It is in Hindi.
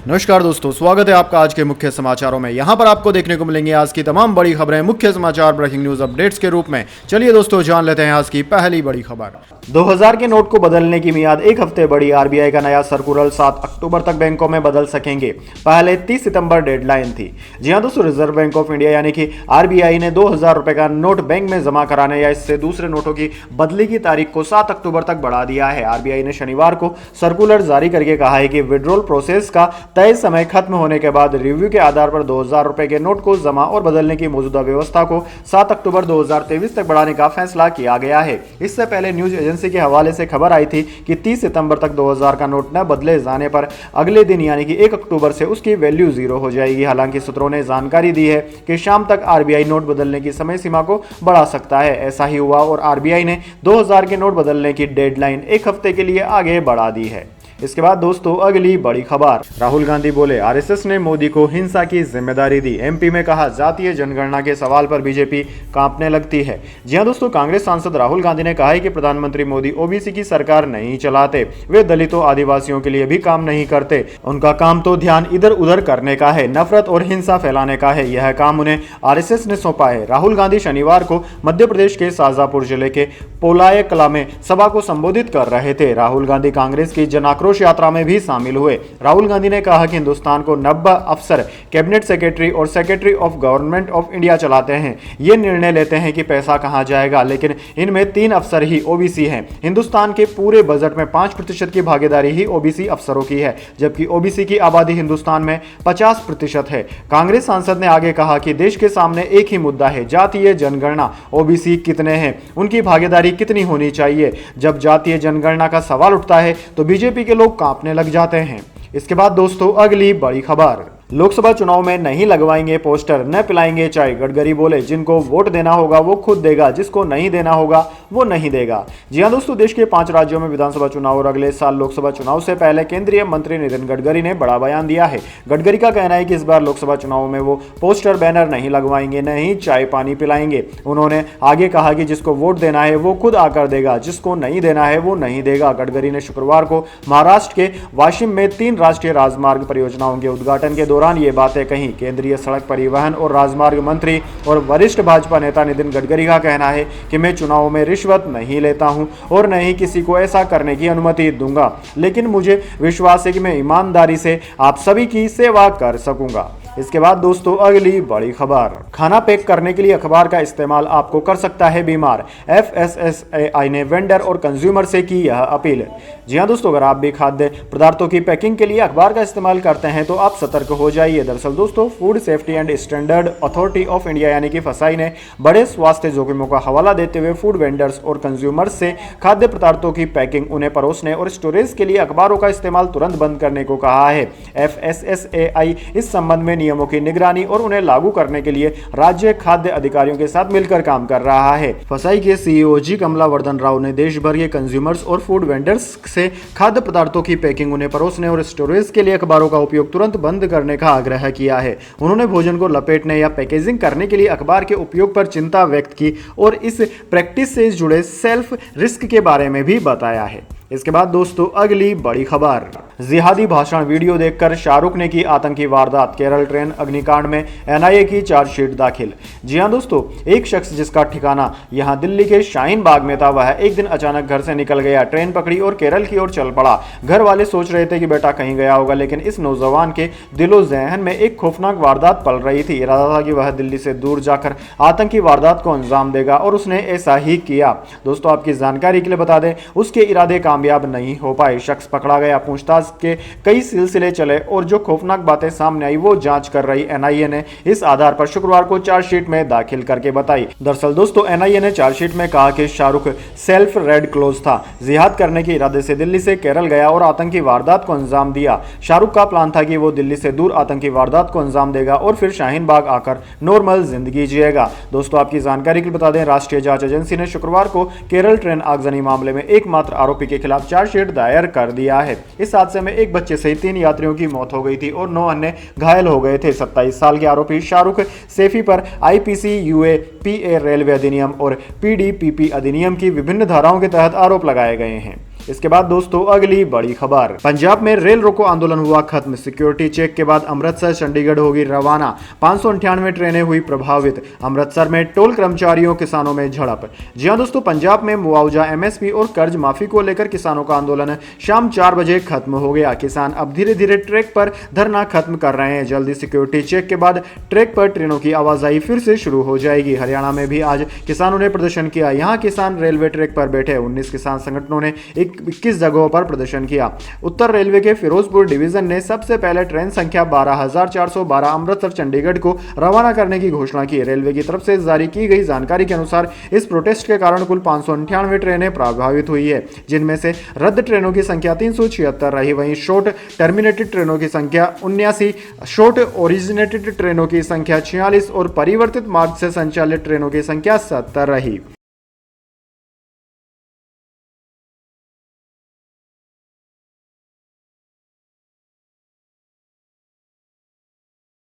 नमस्कार दोस्तों, स्वागत है आपका आज के मुख्य समाचारों में। यहां पर आपको देखने को मिलेंगे आज की तमाम बड़ी खबरें मुख्य समाचार ब्रेकिंग न्यूज अपडेट्स के रूप में। चलिए दोस्तों, जान लेते हैं आज की पहली बड़ी खबर। 2000 के नोट को बदलने की मियाद एक हफ्ते बढ़ी। आरबीआई का नया सर्कुलर 7 अक्टूबर तक बैंकों में बदल सकेंगे। पहले 30 सितंबर डेडलाइन थी। जी हां दोस्तों, रिजर्व बैंक ऑफ इंडिया यानी कि आरबीआई ने 2000 रुपए का नोट बैंक में जमा कराने या इससे दूसरे नोटों की बदली की तारीख को 7 अक्टूबर तक बढ़ा दिया है। आरबीआई ने शनिवार को सर्कुलर जारी करके कहा है कि विड्रॉल प्रोसेस का तय समय खत्म होने के बाद रिव्यू के आधार पर 2000 रुपए के नोट को जमा और बदलने की मौजूदा व्यवस्था को 7 अक्टूबर 2023 तक बढ़ाने का फैसला किया गया है। इससे पहले न्यूज एजेंसी के हवाले से खबर आई थी कि 30 सितंबर तक 2000 का नोट न बदले जाने पर अगले दिन यानी कि 1 अक्टूबर से उसकी वैल्यू 0 हो जाएगी। हालांकि सूत्रों ने जानकारी दी है कि शाम तक आरबीआई नोट बदलने की समय सीमा को बढ़ा सकता है। ऐसा ही हुआ और आरबीआई ने 2000 के नोट बदलने की डेडलाइन एक हफ्ते के लिए आगे बढ़ा दी है। इसके बाद दोस्तों, अगली बड़ी खबर। राहुल गांधी बोले, आरएसएस ने मोदी को हिंसा की जिम्मेदारी दी। एमपी में कहा, जातीय जनगणना के सवाल पर बीजेपी कांपने लगती है। जी हां दोस्तों, कांग्रेस सांसद राहुल गांधी ने कहा है कि प्रधानमंत्री मोदी ओबीसी की सरकार नहीं चलाते। वे दलितों आदिवासियों के लिए भी काम नहीं करते। उनका काम तो ध्यान इधर उधर करने का है, नफरत और हिंसा फैलाने का है। यह काम उन्हें आरएसएस ने सौंपा है। राहुल गांधी शनिवार को मध्य प्रदेश के शाजापुर जिले के पोलाय कला में सभा को संबोधित कर रहे थे। राहुल गांधी कांग्रेस की जन आक्रोश यात्रा में भी शामिल हुए। राहुल गांधी ने कहा कि हिंदुस्तान को 90 अफसर कैबिनेट सेक्रेटरी और secretary of government of India चलाते हैं। ये निर्णय लेते हैं कि पैसा कहां जाएगा, लेकिन इनमें 3 अफसर ही ओबीसी हैं। हिंदुस्तान के पूरे बजट में 5% की भागीदारी ही ओबीसी अफसरों की है, जबकि ओबीसी की आबादी हिंदुस्तान में 50% है। कांग्रेस सांसद ने आगे कहा कि देश के सामने एक ही मुद्दा है, जातीय जनगणना। ओबीसी कितने हैं, उनकी भागीदारी कितनी होनी चाहिए। जब जातीय जनगणना का सवाल उठता है तो बीजेपी के लोग कांपने लग जाते हैं। इसके बाद दोस्तों, अगली बड़ी खबर। लोकसभा चुनाव में नहीं लगवाएंगे पोस्टर, न पिलाएंगे चाय। गडकरी बोले, जिनको वोट देना होगा वो खुद देगा, जिसको नहीं देना होगा वो नहीं देगा। जी हां दोस्तों, देश के 5 राज्यों में विधानसभा चुनाव और अगले साल लोकसभा चुनाव से पहले केंद्रीय मंत्री नितिन गडकरी ने बड़ा बयान दिया है। गडकरी का कहना है कि इस बार लोकसभा चुनाव में वो पोस्टर बैनर नहीं लगवाएंगे, न ही चाय पानी पिलाएंगे। उन्होंने आगे कहा कि जिसको वोट देना है वो खुद आकर देगा, जिसको नहीं देना है वो नहीं देगा। गडकरी ने शुक्रवार को महाराष्ट्र के वाशिम में 3 राष्ट्रीय राजमार्ग परियोजनाओं के उद्घाटन के दौरान ये बातें कही। केंद्रीय सड़क परिवहन और राजमार्ग मंत्री और वरिष्ठ भाजपा नेता नितिन गडकरी का कहना है कि मैं चुनाव में रिश्वत नहीं लेता हूं और न ही किसी को ऐसा करने की अनुमति दूंगा, लेकिन मुझे विश्वास है कि मैं ईमानदारी से आप सभी की सेवा कर सकूंगा। इसके बाद दोस्तों, अगली बड़ी खबर। खाना पैक करने के लिए अखबार का इस्तेमाल आपको कर सकता है बीमार। एफएसएसएआई ने वेंडर और कंज्यूमर से की यह अपील। जी हां दोस्तों, अगर आप भी खाद्य पदार्थों की पैकिंग के लिए अखबार का इस्तेमाल करते हैं तो आप सतर्क हो जाइए। दरअसल दोस्तों, food safety and standard authority of India यानी कि फसाई ने बड़े स्वास्थ्य जोखिमों का हवाला देते हुए फूड वेंडर्स और कंज्यूमर्स से खाद्य पदार्थों की पैकिंग, उन्हें परोसने और स्टोरेज के लिए अखबारों का इस्तेमाल तुरंत बंद करने को कहा है। एफएसएसएआई इस संबंध में नियमों की निगरानी और उन्हें लागू करने के लिए राज्य खाद्य अधिकारियों के साथ मिलकर काम कर रहा है। फसाई के सीईओ जी कमला वर्धन राव ने देश भर के कंज्यूमर्स और फूड वेंडर्स से खाद्य पदार्थों की पैकिंग, उन्हें परोसने और स्टोरेज के लिए अखबारों का उपयोग तुरंत बंद करने का आग्रह किया है। उन्होंने भोजन को लपेटने या पैकेजिंग करने के लिए अखबार के उपयोग पर चिंता व्यक्त की और इस प्रैक्टिस से जुड़े सेल्फ रिस्क के बारे में भी बताया है। इसके बाद दोस्तों, अगली बड़ी खबर। जिहादी भाषण वीडियो देखकर शाहरुख ने की आतंकी वारदात। केरल ट्रेन अग्निकांड में एनआईए की चार्जशीट दाखिल। जी हां दोस्तों, एक शख्स जिसका ठिकाना यहां दिल्ली के शाहीन बाग में था, वह एक दिन अचानक घर से निकल गया, ट्रेन पकड़ी और केरल की ओर चल पड़ा। घर वाले सोच रहे थे कि बेटा कहीं गया होगा, लेकिन इस नौजवान के दिलो ज़हन में एक खौफनाक वारदात पल रही थी। इरादा था कि वह दिल्ली से दूर जाकर आतंकी वारदात को अंजाम देगा और उसने ऐसा ही किया। दोस्तों, आपकी जानकारी के लिए बता दें, उसके इरादे कामयाब नहीं हो पाए। शख्स पकड़ा गया, पूछताछ के कई सिलसिले चले और जो खौफनाक बातें सामने आई वो जांच कर रही एनआईए ने इस आधार पर शुक्रवार को चार्जशीट में दाखिल करके बताई। दरअसल दोस्तों, एनआईए ने चार्जशीट में कहा कि शाहरुख सेल्फ रेड क्लोज था, जिहाद करने के इरादे से दिल्ली से केरल गया और आतंकी वारदात को अंजाम दिया। शाहरुख का प्लान था कि वो दिल्ली से दूर आतंकी वारदात को अंजाम देगा और फिर शाहीन बाग आकर नॉर्मल जिंदगी जिएगा। दोस्तों, आपकी जानकारी के लिए बता दें, राष्ट्रीय जांच एजेंसी ने शुक्रवार को केरल ट्रेन आगजनी मामले में एकमात्र आरोपी के खिलाफ चार्जशीट दायर कर दिया है। इस हादसे में एक बच्चे सहित 3 यात्रियों की मौत हो गई थी और 9 अन्य घायल हो गए थे। 27 साल के आरोपी शाहरुख सैफी पर आईपीसी, यूएपीए रेलवे अधिनियम और पीडीपीपी अधिनियम की विभिन्न धाराओं के तहत आरोप लगाए गए हैं। इसके बाद दोस्तों अगली बड़ी खबर, पंजाब में रेल रोको आंदोलन हुआ खत्म, सिक्योरिटी चेक के बाद अमृतसर चंडीगढ़ होगी रवाना, 598 ट्रेनें हुई प्रभावित, अमृतसर में टोल कर्मचारियों किसानों में झड़प। जी हां दोस्तों, पंजाब में मुआवजा, एमएसपी और कर्ज माफी को लेकर किसानों का आंदोलन शाम 4 बजे खत्म हो गया। किसान अब धीरे धीरे ट्रैक पर धरना खत्म कर रहे हैं। जल्दी सिक्योरिटी चेक के बाद ट्रैक पर ट्रेनों की आवाजाही फिर से शुरू हो जाएगी। हरियाणा में भी आज किसानों ने प्रदर्शन किया। यहां किसान रेलवे ट्रैक पर बैठे 19 किसान संगठनों ने 21 जगहों पर प्रदर्शन किया। उत्तर रेलवे के फिरोजपुर डिवीजन ने सबसे पहले ट्रेन संख्या 12,412 अमृतसर चंडीगढ़ को रवाना करने की घोषणा की। रेलवे की तरफ से जारी की गई जानकारी के अनुसार इस प्रोटेस्ट के कारण कुल 598 ट्रेनें प्रभावित हुई है, जिनमें से रद्द ट्रेनों की संख्या 376 रही। वहीं शॉर्ट टर्मिनेटेड ट्रेनों की संख्या 79, शॉर्ट ओरिजिनेटेड ट्रेनों की संख्या 46 और परिवर्तित मार्ग से संचालित ट्रेनों की संख्या 70 रही।